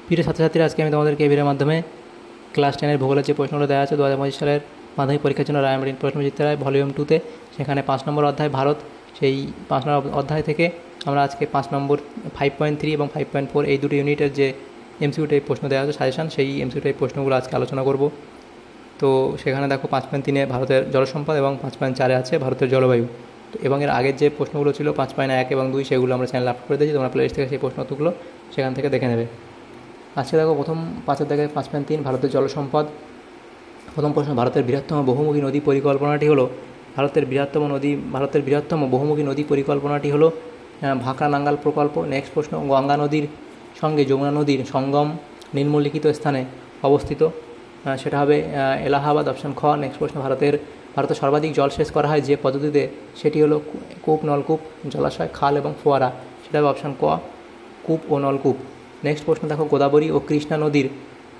প্রিয় ছাত্রছাত্রীরা, আজকে আমি তোমাদেরকে এই ভিডিওর মাধ্যমে ক্লাস 10-এর ভূগোলের যে প্রশ্নগুলো দেওয়া আছে 2025 সালের মাধ্যমিক পরীক্ষার জন্য রায়মার্টিন প্রশ্নবিচিত্র রায় ভলিউম 2-তে, সেখানে 5 নম্বর অধ্যায় ভারত, সেই 5 নম্বর অধ্যায় থেকে আমরা আজকে 5 নম্বর 5.3 এবং 5.4 এই দুটি ইউনিটের যে এমসিকিউ টাইপ প্রশ্ন দেওয়া আছে সাজেশন, সেই এমসিকিউ টাইপ প্রশ্নগুলো আজকে আলোচনা করব। তো সেখানে দেখো 5.3-এ ভারতের জলসম্পদ এবং 5.4-এ আছে ভারতের জলবায়ু। তো এবং এর আগের যে প্রশ্নগুলো ছিল 5.1 এবং 2, সেগুলো আমরা চ্যানেলে আপলোড করে দিয়েছি, তোমরা প্লেলিস্ট থেকে সেই প্রশ্নগুলো সেখান থেকে দেখে নেবে। আজকে দেখো প্রথম 5-এর দাগে 5.3 ভারতের জলসম্পদ। প্রথম প্রশ্ন, ভারতের বৃহত্তম বহুমুখী নদী পরিকল্পনাটি হলো ভারতের বৃহত্তম বহুমুখী নদী পরিকল্পনাটি হলো ভাকরা নাঙ্গাল প্রকল্প। নেক্সট প্রশ্ন, গঙ্গা নদীর সঙ্গে যমুনা নদীর সঙ্গম নিম্নলিখিত স্থানে অবস্থিত, সেটা হবে এলাহাবাদ, অপশান খ। নেক্সট প্রশ্ন, ভারতে সর্বাধিক জলসেচ করা হয় যে পদ্ধতিতে, সেটি হলো কূপ, নলকূপ, জলাশয়, খাল এবং ফোয়ারা, সেটা হবে অপশান ক, কূপ ও নলকূপ। নেক্সট প্রশ্ন দেখো, গোদাবরী ও কৃষ্ণা নদীর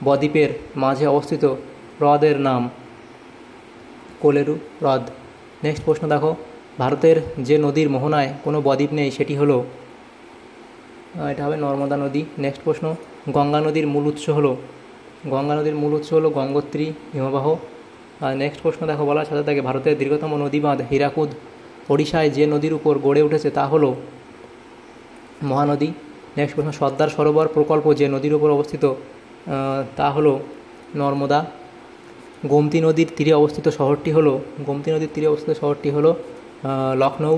বদ্বীপের মাঝে অবস্থিত হ্রদের নাম কোলেরু হ্রদ। নেক্সট প্রশ্ন দেখো, ভারতের যে নদীর মোহনায় কোনো বদ্বীপ নেই সেটি হলো, এটা হবে নর্মদা নদী। নেক্সট প্রশ্ন, গঙ্গা নদীর মূল উৎস হলো গঙ্গোত্রী হিমবাহ। নেক্সট প্রশ্ন দেখো, বলার সাথে থাকে ভারতের দীর্ঘতম নদীবাঁধ হীরাকুদ ওড়িশায় যে নদীর উপর গড়ে উঠেছে তা হলো মহানদী। নেক্সট প্রশ্ন, সর্দার সরোবর প্রকল্প যে নদীর উপর অবস্থিত তা হলো নর্মদা। গোমতী নদীর তীরে অবস্থিত শহরটি হলো লখনৌ।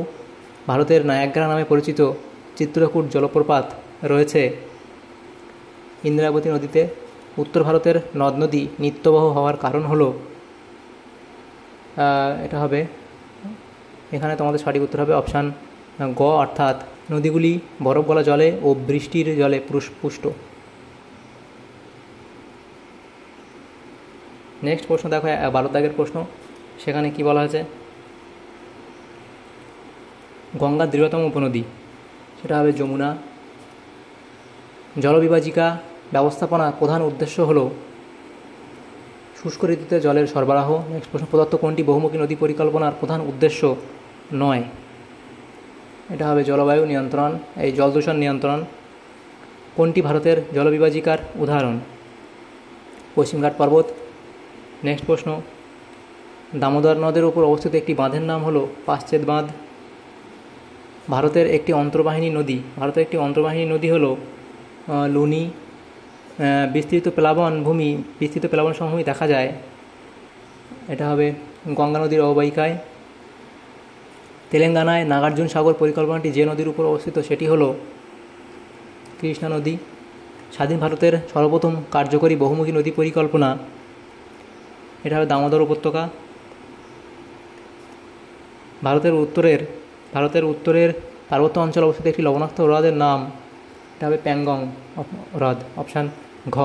ভারতের নায়াগ্রা নামে পরিচিত চিত্রকূট জলপ্রপাত রয়েছে ইন্দ্রাবতী নদীতে। উত্তর ভারতের নদ নদী নিত্যবহ হওয়ার কারণ হলো, এটা হবে, এখানে তোমাদের সঠিক উত্তর হবে অপশান গ, অর্থাৎ নদীগুলি বরফ গলা জলে ও বৃষ্টির জলে পুষ্ট। নেক্সট প্রশ্ন দেখো 12 দাগের প্রশ্ন, সেখানে কি বলা হয়েছে, গঙ্গার দীর্ঘতম উপনদী, সেটা হবে যমুনা। জলবিভাজিকা ব্যবস্থাপনার প্রধান উদ্দেশ্য হলো শুষ্ক ঋতুতে জলের সরবরাহ। নেক্সট প্রশ্ন, প্রদত্ত কোনটি বহুমুখী নদী পরিকল্পনার প্রধান উদ্দেশ্য নয়, এটা হবে জলবায়ু নিয়ন্ত্রণ, এই জল দূষণ নিয়ন্ত্রণ। কোনটি ভারতের জলবিভাজিকার উদাহরণ, পশ্চিমঘাট পর্বত। নেক্সট প্রশ্ন, দামোদর নদের উপর অবস্থিত একটি বাঁধের নাম হলো পাশ্চেত বাঁধ। ভারতের একটি অন্তর্বাহিনী নদী হলো লুনি। বিস্তৃত প্লাবন সমভূমি দেখা যায়, এটা হবে গঙ্গা নদীর অববাহিকায়। তেলেঙ্গানায় নাগার্জুন সাগর পরিকল্পনাটি যে নদীর উপর অবস্থিত সেটি হলো কৃষ্ণা নদী। স্বাধীন ভারতের সর্বপ্রথম কার্যকরী বহুমুখী নদী পরিকল্পনা, এটা হবে দামোদর উপত্যকা। ভারতের উত্তরের পার্বত্য অঞ্চলে অবস্থিত একটি লবণাক্ত হ্রদের নাম, এটা হবে প্যাংগং হ্রদ, অপশান ঘ।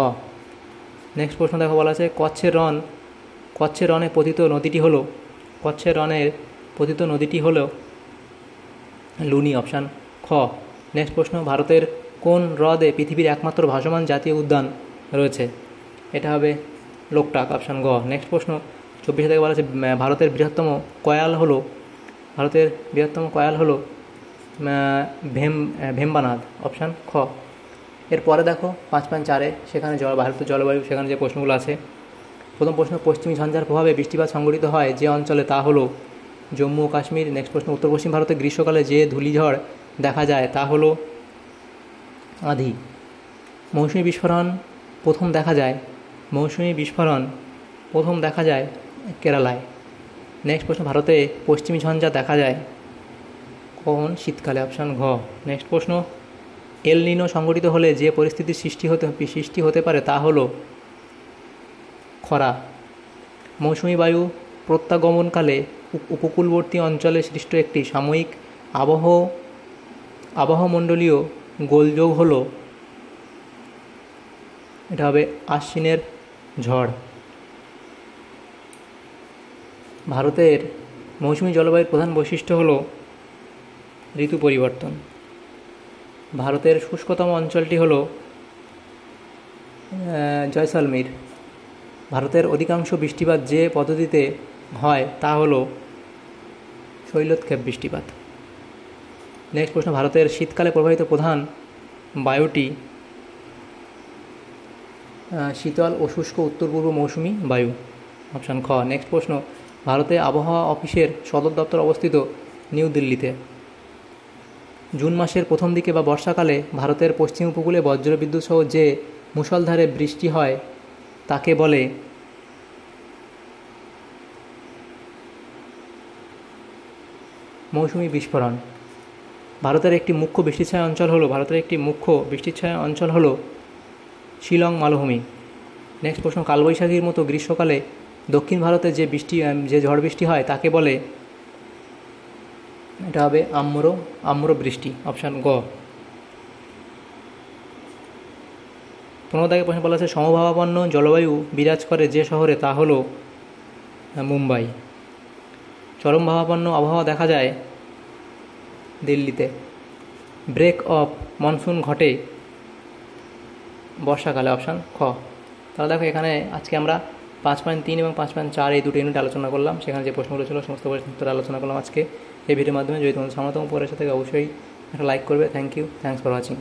নেক্সট প্রশ্ন দেখো, বলা আছে কচ্ছের রণে পতিত নদীটি হলো লুনি, অপশান খ। নেক্সট প্রশ্ন, ভারতের কোন হ্রদে পৃথিবীর একমাত্র ভাসমান জাতীয় উদ্যান রয়েছে, এটা হবে লোকটাক, অপশান গ। নেক্সট প্রশ্ন 24 থেকে বলা আছে ভারতের বৃহত্তম কয়াল হলো ভেম্বানাদ, অপশান খ। এরপরে দেখো 5.4-এ, সেখানে ভারতের জলবায়ু, সেখানে যে প্রশ্নগুলো আছে। প্রথম প্রশ্ন, পশ্চিমী ঝঞ্ঝার প্রভাবে বৃষ্টিপাত সংঘটিত হয় যে অঞ্চলে তা হলো জম্মু ও কাশ্মীর। নেক্সট প্রশ্ন, উত্তর পশ্চিম ভারতে গ্রীষ্মকালে যে ধূলিঝড় দেখা যায় তা হলো আঁধি। মৌসুমী বিস্ফোরণ প্রথম দেখা যায় কেরালায়। নেক্সট প্রশ্ন, ভারতে পশ্চিমী ঝঞ্ঝা দেখা যায় কখন, শীতকালে, অপশান ঘ। নেক্সট প্রশ্ন, এল নিনো সংঘটিত হলে যে পরিস্থিতির সৃষ্টি হতে পারে তা হলো খরা। মৌসুমী বায়ু প্রত্যাগমনকালে উপকূলবর্তী অঞ্চলে সৃষ্ট একটি সাময়িক আবহমণ্ডলীয় গোলযোগ হলো, এটা হবে আশ্বিনের ঝড়। ভারতের মৌসুমী জলবায়ুর প্রধান বৈশিষ্ট্য হলো ঋতু পরিবর্তন। ভারতের শুষ্কতম অঞ্চলটি হলো জয়সলমীর। ভারতের অধিকাংশ বৃষ্টিপাত যে পদ্ধতিতে হয় তা হলো শৈলোৎক্ষেপ বৃষ্টিপাত। নেক্সট প্রশ্ন, ভারতের শীতকালে প্রবাহিত প্রধান বায়ুটি শীতল ও শুষ্ক উত্তর পূর্ব মৌসুমি বায়ু। অপশান খ। নেক্সট প্রশ্ন, ভারতে আবহাওয়া অফিসের সদর দপ্তর অবস্থিত নিউ দিল্লিতে। জুন মাসের প্রথম দিকে বা বর্ষাকালে ভারতের পশ্চিম উপকূলে বজ্রবিদ্যুৎ সহ যে মুষলধারে বৃষ্টি হয় তাকে বলে মৌসুমি বিস্ফোরণ। ভারতের একটি মুখ্য বৃষ্টিছায়া অঞ্চল হলো শিলং মালভূমি। নেক্সট প্রশ্ন, কালবৈশাখীর মতো গ্রীষ্মকালে দক্ষিণ ভারতে যে ঝড় বৃষ্টি হয় তাকে বলে, এটা হবে আম্র বৃষ্টি। অপশান গ। 15 দাগে প্রশ্ন বলা আছে, সমভাবাপন্ন জলবায়ু বিরাজ করে যে শহরে তা হলো মুম্বাই। চরম ভাবাপন্ন আবহাওয়া দেখা যায় দিল্লিতে। ব্রেক অফ মনসুন ঘটে বর্ষাকালে। অপশান খ। তাহলে দেখো এখানে আজকে আমরা 5.3 এবং 5.4 এই দুটো ইউনিট আলোচনা করলাম। সেখানে যে প্রশ্নগুলো ছিল সমস্ত প্রশ্নের আলোচনা করলাম আজকে এই ভিডিওর মাধ্যমে। যদি তোমাদের সামনে পড়ে এসে থাকে অবশ্যই একটা লাইক করবে। Thank you, thanks for watching.